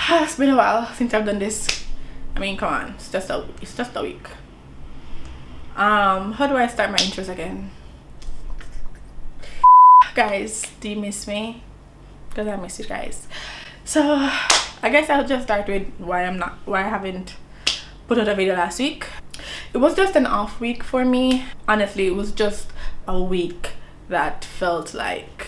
It's been a while since I've done this. I mean, come on, it's just a week. How do I start my intros again? Guys, do you miss me? Because I miss you guys. So I guess I'll just start with why I haven't put out a video last week. It was just an off week for me. Honestly, it was just a week that felt like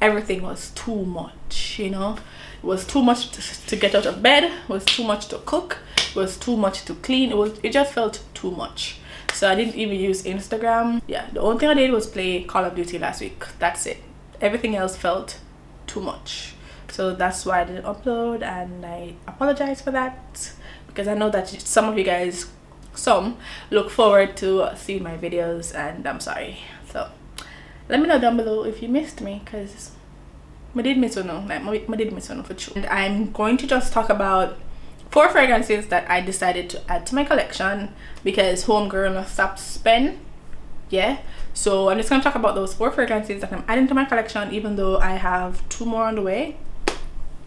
everything was too much, you know. It was too much to get out of bed, it was too much to cook, it was too much to clean, it just felt too much. So I didn't even use Instagram. Yeah, the only thing I did was play Call of Duty last week. That's it. Everything else felt too much. So that's why I didn't upload, and I apologize for that, because I know that some of you guys, look forward to seeing my videos, and I'm sorry. So let me know down below if you missed me, because I did miss one, I did miss one for sure. And I'm going to just talk about 4 fragrances that I decided to add to my collection because homegirl stopped spend. Yeah, so I'm just going to talk about those 4 fragrances that I'm adding to my collection, even though I have 2 more on the way.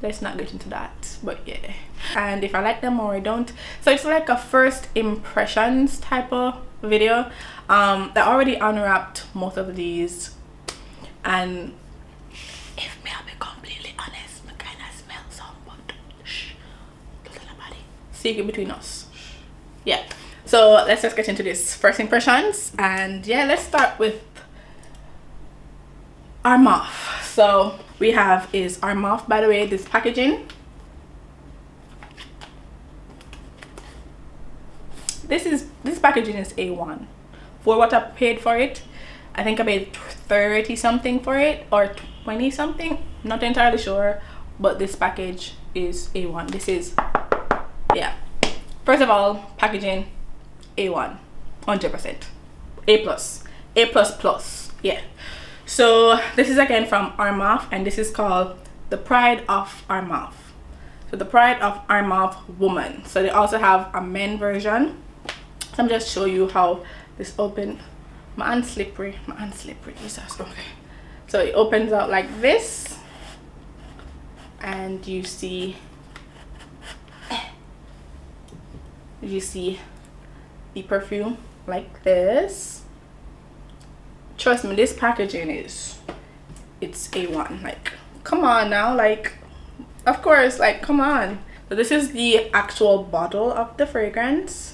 Let's not get into that, but yeah. And if I like them or I don't, so it's like a first impressions type of video. I already unwrapped most of these, and if me I'll be completely honest, I kind of smell some, but shh, don't tell nobody. Secret between us. Yeah, so let's just get into this first impressions, and yeah, let's start with ARMAF. So we have is ARMAF, by the way, this packaging. This packaging is A1 for what I paid for it. I think I paid 30 something for it, or 20 something, not entirely sure, but this package is A1. This is, yeah, first of all, packaging A1, 100%, A plus, yeah. So this is again from ARMAF, and this is called the Pride of ARMAF. So the Pride of ARMAF Woman. So they also have a men version. So I'm just show you how this open. My hand slippery, Jesus. Okay, so it opens out like this, and you see the perfume like this. Trust me, this packaging it's A1. Like, come on now, like, of course, like, come on. So this is the actual bottle of the fragrance.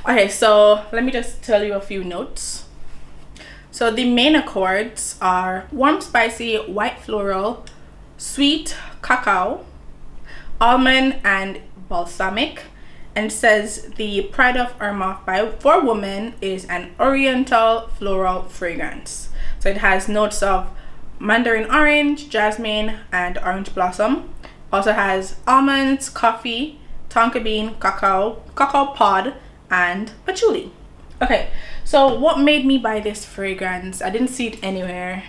Okay, so let me just tell you a few notes. So the main accords are warm, spicy, white floral, sweet cacao, almond, and balsamic. And it says the Pride of ARMAF for women is an oriental floral fragrance. So it has notes of mandarin orange, jasmine, and orange blossom. Also has almonds, coffee, tonka bean, cacao pod, and patchouli. Okay, so what made me buy this fragrance? I didn't see it anywhere.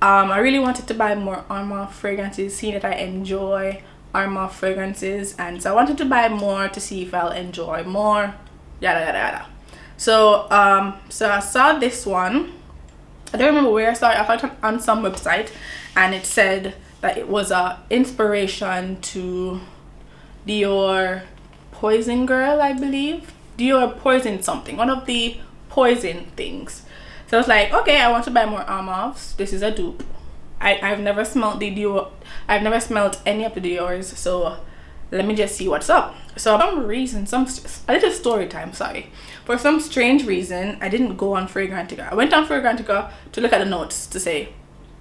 I really wanted to buy more ARMAF fragrances, seeing that I enjoy ARMAF fragrances, and so I wanted to buy more to see if I'll enjoy more, yada yada yada. So so I saw this one. I don't remember where I saw it. I thought it on some website, and it said that it was a inspiration to Dior Poison Girl, I believe. Dior Poison something, one of the poison things. So I was like, okay, I want to buy more ARMAFs. This is a dupe. I've never smelled the Dior. I've never smelled any of the Diors, so let me just see what's up. So for some reason, a little story time, sorry. For some strange reason, I didn't go on Fragrantica. I went on Fragrantica to look at the notes to say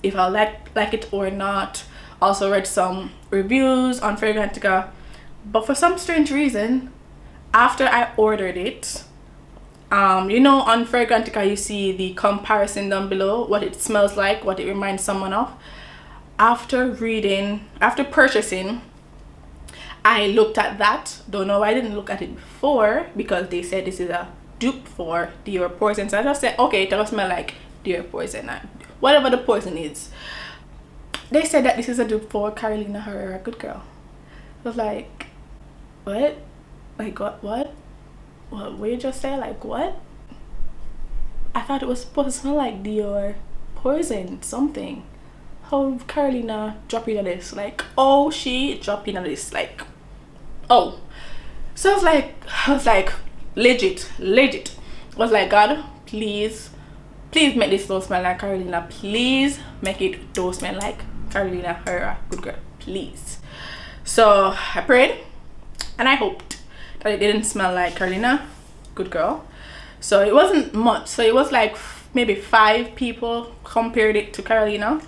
if I like it or not. Also read some reviews on Fragrantica, but for some strange reason, after I ordered it, you know, on Fragrantica you see the comparison down below, what it smells like, what it reminds someone of. After purchasing, I looked at that. Don't know why I didn't look at it before, because they said this is a dupe for Dior Poison. So I just said, okay, it doesn't smell like Dior Poison, whatever the poison is. They said that this is a dupe for Carolina Herrera, good girl. I was like, what? Like, what? What you just say? Like, what? I thought it was supposed to smell like Dior Poison something. How Carolina dropping on this? Like, oh, she dropping on this. Like, oh. So I was like, legit. I was like, God, please make this don't smell like Carolina. Please make it don't smell like Carolina Herrera. Good girl, please. So I prayed and I hoped that it didn't smell like Carolina. Good girl. So it wasn't much. So it was like maybe 5 people compared it to Carolina.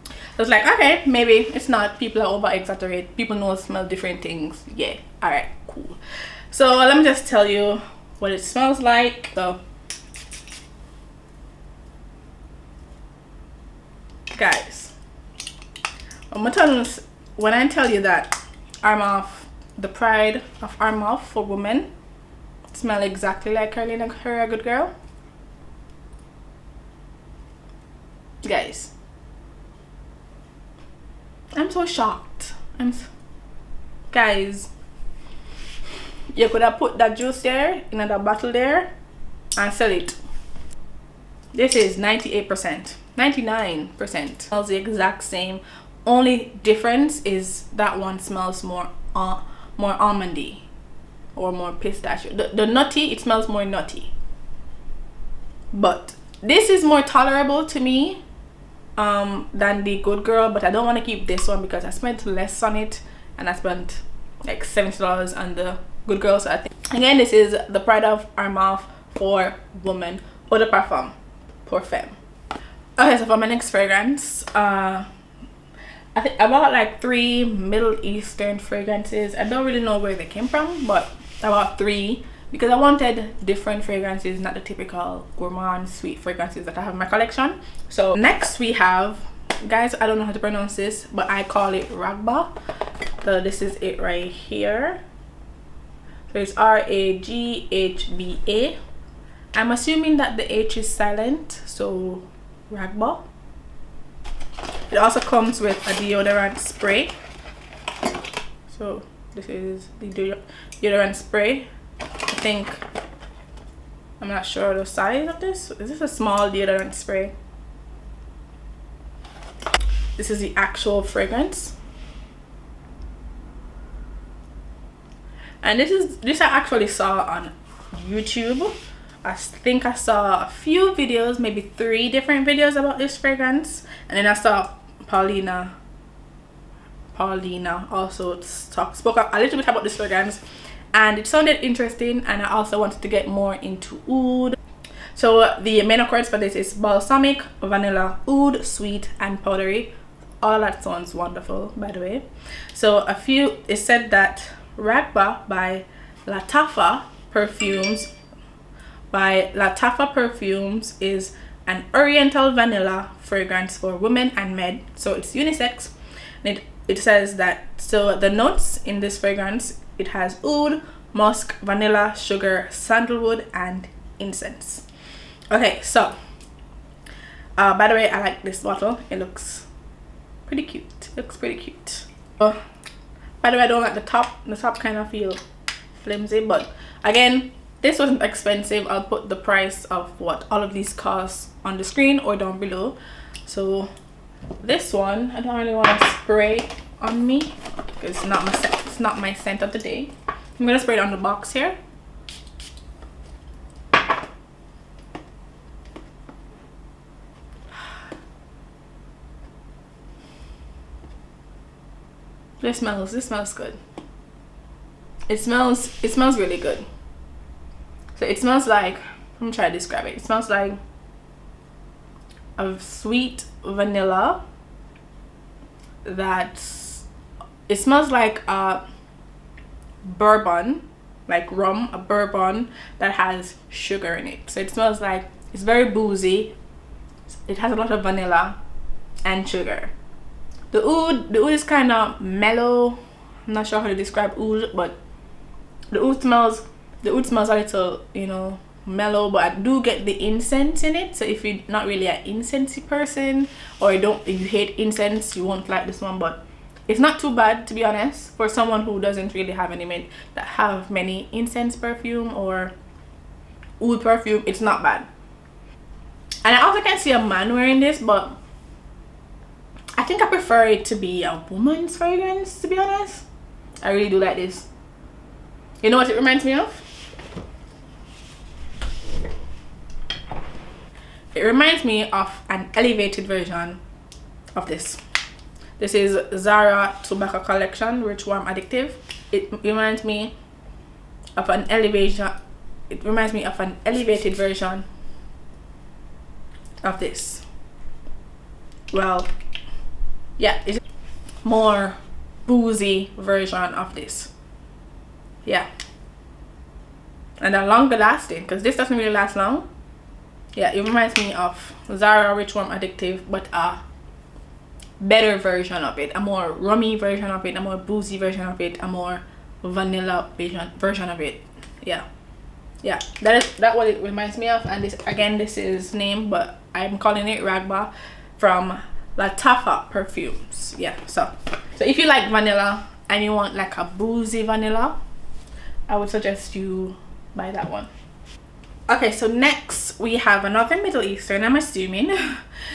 I was like, okay, maybe it's not. People are over exaggerate. People know smell different things. Yeah, all right, cool. So let me just tell you what it smells like. So guys, when I tell you that ARMAF, the pride of ARMAF for women, smell exactly like Carolina Herrera, good girl. Guys, I'm so shocked. Guys, you could have put that juice there in that bottle there and sell it. This is 98%, 99%. Smells the exact same. Only difference is that one smells more almondy or more pistachio. The nutty, it smells more nutty. But this is more tolerable to me than the Good Girl, but I don't want to keep this one because I spent less on it and I spent like $70 on the Good Girl. So I think again, this is the pride of ARMAF for women, eau de parfum, Perfume. Okay, so for my next fragrance, I think I bought like 3 Middle Eastern fragrances. I don't really know where they came from, but I bought 3 because I wanted different fragrances, not the typical gourmand sweet fragrances that I have in my collection. So next we have, guys, I don't know how to pronounce this, but I call it RAGHBA. So this is it right here. So it's RAGHBA. I'm assuming that the H is silent, so RAGHBA. It also comes with a deodorant spray. So this is the deodorant spray. I think, I'm not sure the size of this. Is this a small deodorant spray? This is the actual fragrance. And this I actually saw on YouTube. I think I saw a few videos, maybe 3 different videos about this fragrance, and then I saw Paulina also spoke a little bit about this fragrance, and it sounded interesting, and I also wanted to get more into oud. So the main accords for this is balsamic, vanilla, oud, sweet, and powdery. All that sounds wonderful, by the way. So it said that RAGHBA by LATAFFA Perfumes is an oriental vanilla fragrance for women and men, so it's unisex. And it says that, so the notes in this fragrance, it has oud, musk, vanilla, sugar, sandalwood, and incense. Okay, so by the way, I like this bottle. It looks pretty cute. By the way, I don't like the top kind of feel flimsy, but again, this wasn't expensive. I'll put the price of what all of these cost on the screen or down below. So this one, I don't really want to spray on me because it's not my scent of the day. I'm gonna spray it on the box here. This smells good. It smells really good. So it smells like, let me try to describe it. It smells like a sweet vanilla it smells like a bourbon, like rum, a bourbon that has sugar in it. So it smells like, it's very boozy. It has a lot of vanilla and sugar. The oud is kind of mellow. I'm not sure how to describe oud, but the oud smells a little, you know, mellow, but I do get the incense in it. So if you're not really an incensey person, or if you hate incense, you won't like this one. But it's not too bad, to be honest, for someone who doesn't really have many incense perfume or oud perfume. It's not bad. And I also can see a man wearing this, but I think I prefer it to be a woman's fragrance, to be honest. I really do like this. You know what it reminds me of? It reminds me of an elevated version of this. This is Zara Tobacco Collection Rich Warm Addictive. It reminds me of an elevation. It reminds me of an elevated version of this. Well, yeah, it's more boozy version of this. Yeah, and a longer lasting, because this doesn't really last long. Yeah, it reminds me of Zara Rich Warm Addictive, but a better version of it, a more rummy version of it, a more boozy version of it, a more vanilla version of it. Yeah, that's what it reminds me of. And this, again, this is named, but I'm calling it RAGHBA from LATAFFA Perfumes. Yeah, so if you like vanilla and you want like a boozy vanilla, I would suggest you buy that one. Okay, so next we have another Middle Eastern, I'm assuming.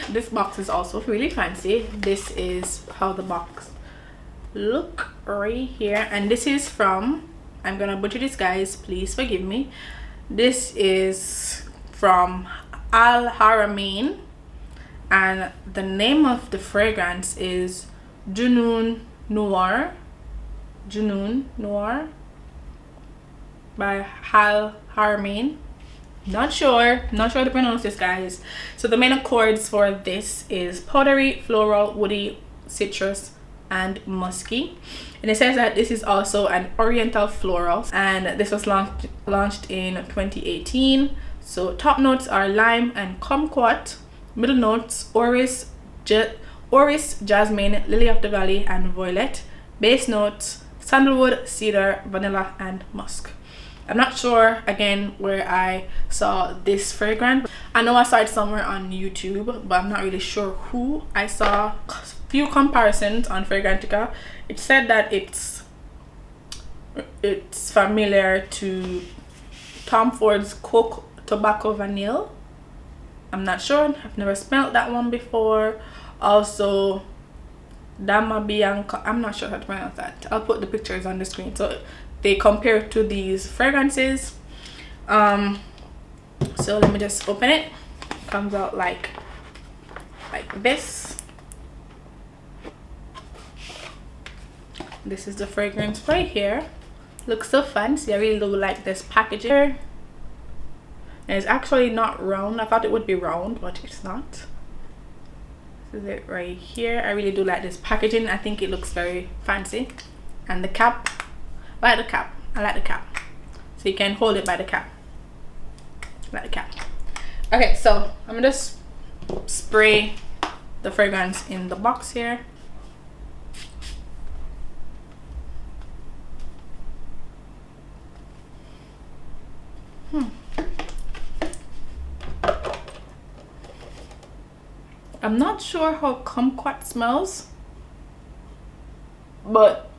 This box is also really fancy. This is how the box look right here, and this is from, I'm gonna butcher this, guys, please forgive me. This is from Haramain, and the name of the fragrance is JUNOON NOIR. JUNOON NOIR by Haramain. Not sure to pronounce this, guys. So the main accords for this is powdery, floral, woody, citrus, and musky. And it says that this is also an oriental floral, and this was launched in 2018. So top notes are lime and kumquat. Middle notes orris, jasmine, lily of the valley, and violet. Base notes sandalwood, cedar, vanilla, and musk. I'm not sure again where I saw this fragrance. I know I saw it somewhere on YouTube, but I'm not really sure who. I saw a few comparisons on Fragrantica. It said that it's familiar to Tom Ford's COCO Tobacco Vanille. I'm not sure. I've never smelled that one before. Also, Dama Bianca. I'm not sure how to pronounce that. I'll put the pictures on the screen. So they compare to these fragrances. So let me just open it. Comes out like this. This is the fragrance right here. Looks so fancy. I really do like this packaging. And it's actually not round. I thought it would be round, but it's not. This is it right here. I really do like this packaging. I think it looks very fancy. And the cap, I like the cap. I like the cap. So you can hold it by the cap. Like the cap. Okay, so I'm gonna just spray the fragrance in the box here. I'm not sure how kumquat smells, but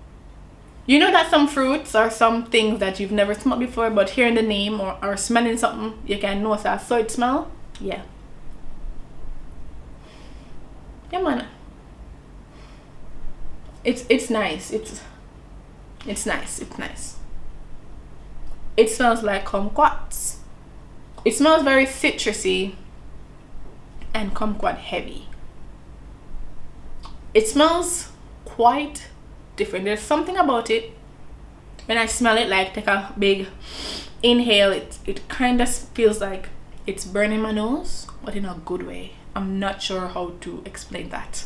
you know that some fruits or some things that you've never smelled before, but hearing the name or smelling something, you can know that so it smell. Yeah, man, it's nice. It's nice. It smells like kumquats. It smells very citrusy and kumquat heavy. It smells quite different. There's something about it when I smell it, like take a big inhale, it kind of feels like it's burning my nose, but in a good way. I'm not sure how to explain that.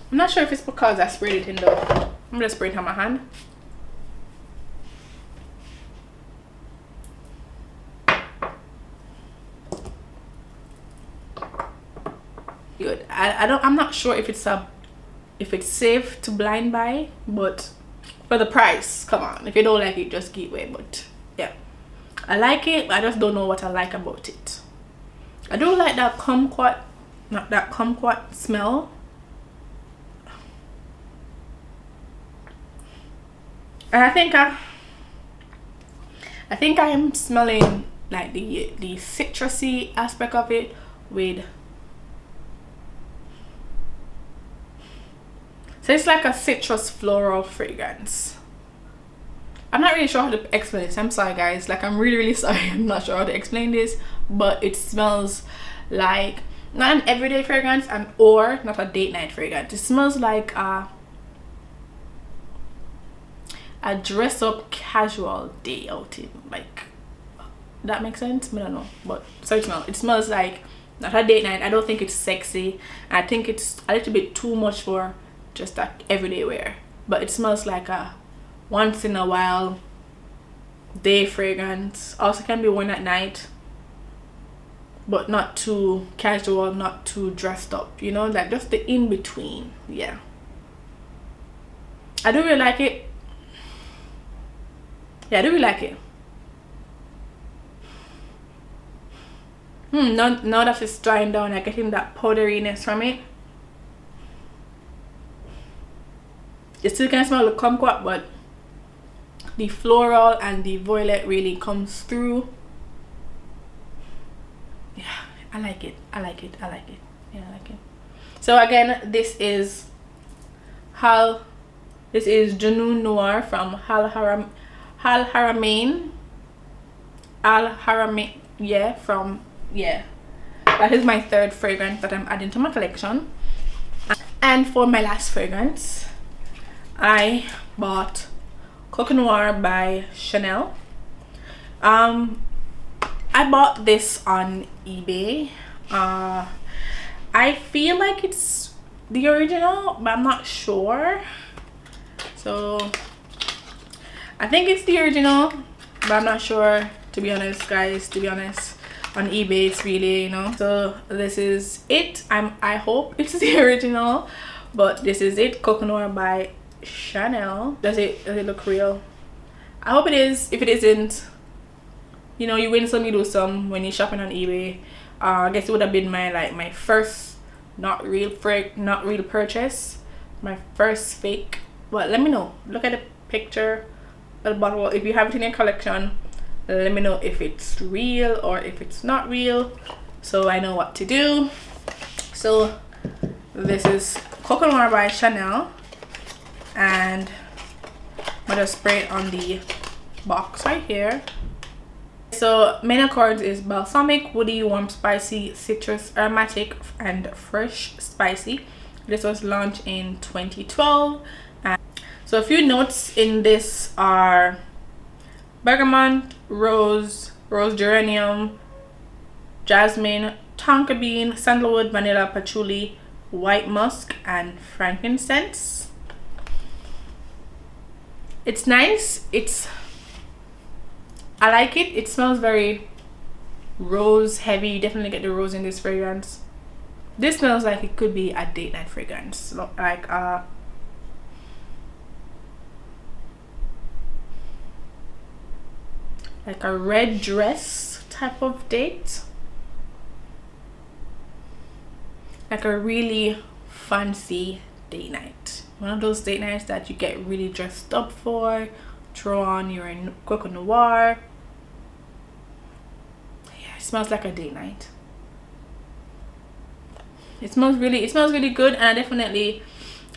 I'm not sure if it's because I sprayed it in the, I'm gonna spray it on my hand. Good. I'm not sure if it's safe to blind buy, but for the price, come on, if you don't like it, just give away. But yeah, I like it, but I just don't know what I like about it. I do like that kumquat, not that kumquat smell. And I think I am smelling like the citrusy aspect of it with, so it's like a citrus floral fragrance. I'm not really sure how to explain this. I'm sorry guys, like I'm really sorry. I'm not sure how to explain this, but it smells like not an everyday fragrance or not a date night fragrance. It smells like a dress up casual day outing, like that makes sense. I don't know, but so it smells like not a date night. I don't think it's sexy. I think it's a little bit too much for just like everyday wear, but it smells like a once in a while day fragrance. Also can be worn at night, but not too casual, not too dressed up, you know, like just the in between. Yeah, I do really like it. Yeah, I do really like it. Now that it's drying down, I'm getting that powderiness from it. You still can smell the kumquat, but the floral and the violet really comes through. Yeah, I like it. Yeah, I like it. So again, this is Junoon Noir from Haramain. Yeah, that is my third fragrance that I'm adding to my collection. And for my last fragrance, I bought Coco Noir by Chanel. I bought this on eBay. I feel like it's the original, but I'm not sure. So I think it's the original, but I'm not sure, to be honest guys. To be honest, on eBay it's really, you know. So this is it. I hope it's the original, but this is it. Coco Noir by Chanel. Does it look real? I hope it is. If it isn't, you know, you win some, you lose some when you're shopping on eBay. I guess it would have been my first not real purchase, my first fake. But let me know. Look at the picture of the bottle. If you have it in your collection, let me know if it's real or if it's not real, so I know what to do. So this is Coco Noir by Chanel, and I'm gonna spray it on the box right here. So main accords is balsamic, woody, warm, spicy, citrus, aromatic, and fresh spicy. This was launched in 2012. So a few notes in this are bergamot, rose geranium, jasmine, tonka bean, sandalwood, vanilla, patchouli, white musk, and frankincense. It's nice. I like it. It smells very rose heavy. You definitely get the rose in this fragrance. This smells like it could be a date night fragrance, like a red dress type of date, like a really fancy date night, one of those date nights that you get really dressed up for, throw on your Coco Noir. Yeah, it smells like a date night. It smells really good, and I definitely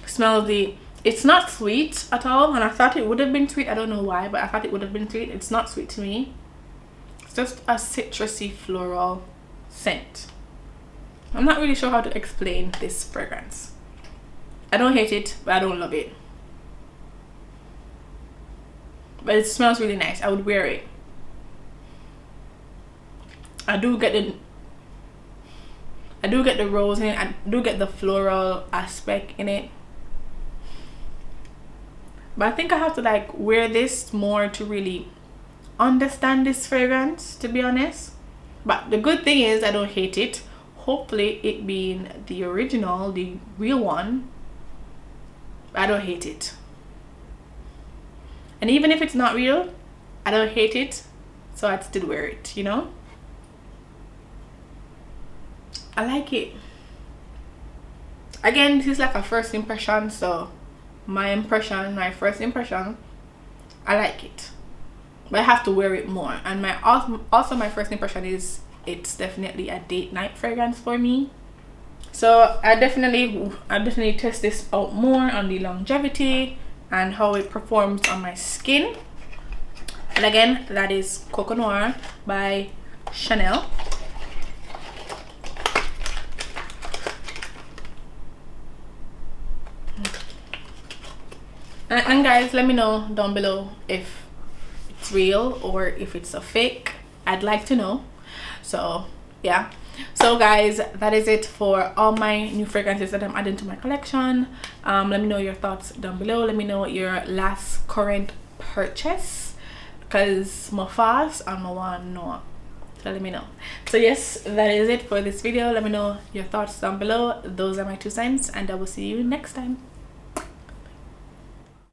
smell the, it's not sweet at all, and I thought it would have been sweet. I don't know why, but I thought it would have been sweet. It's not sweet to me. It's just a citrusy floral scent. I'm not really sure how to explain this fragrance. I don't hate it, but I don't love it. But it smells really nice. I would wear it. I do get the rose in it. I do get the floral aspect in it. But I think I have to like wear this more to really understand this fragrance, to be honest. But the good thing is I don't hate it. Hopefully it being the original, the real one, I don't hate it. And even if it's not real, I don't hate it, so I'd still wear it, you know. I like it. Again, this is like a first impression, so my first impression, I like it. but I have to wear it more. And my also my first impression is it's definitely a date night fragrance for me. So I definitely test this out more on the longevity and how it performs on my skin. And again, that is Coco Noir by Chanel. And guys, let me know down below if it's real or if it's a fake. I'd like to know. So yeah, so guys, that is it for all my new fragrances that I'm adding to my collection. Let me know your thoughts down below. Let me know your last current purchase, because I'm fast and I want to know. So let me know. So yes, that is it for this video. Let me know your thoughts down below. Those are my 2 cents, and I will see you next time.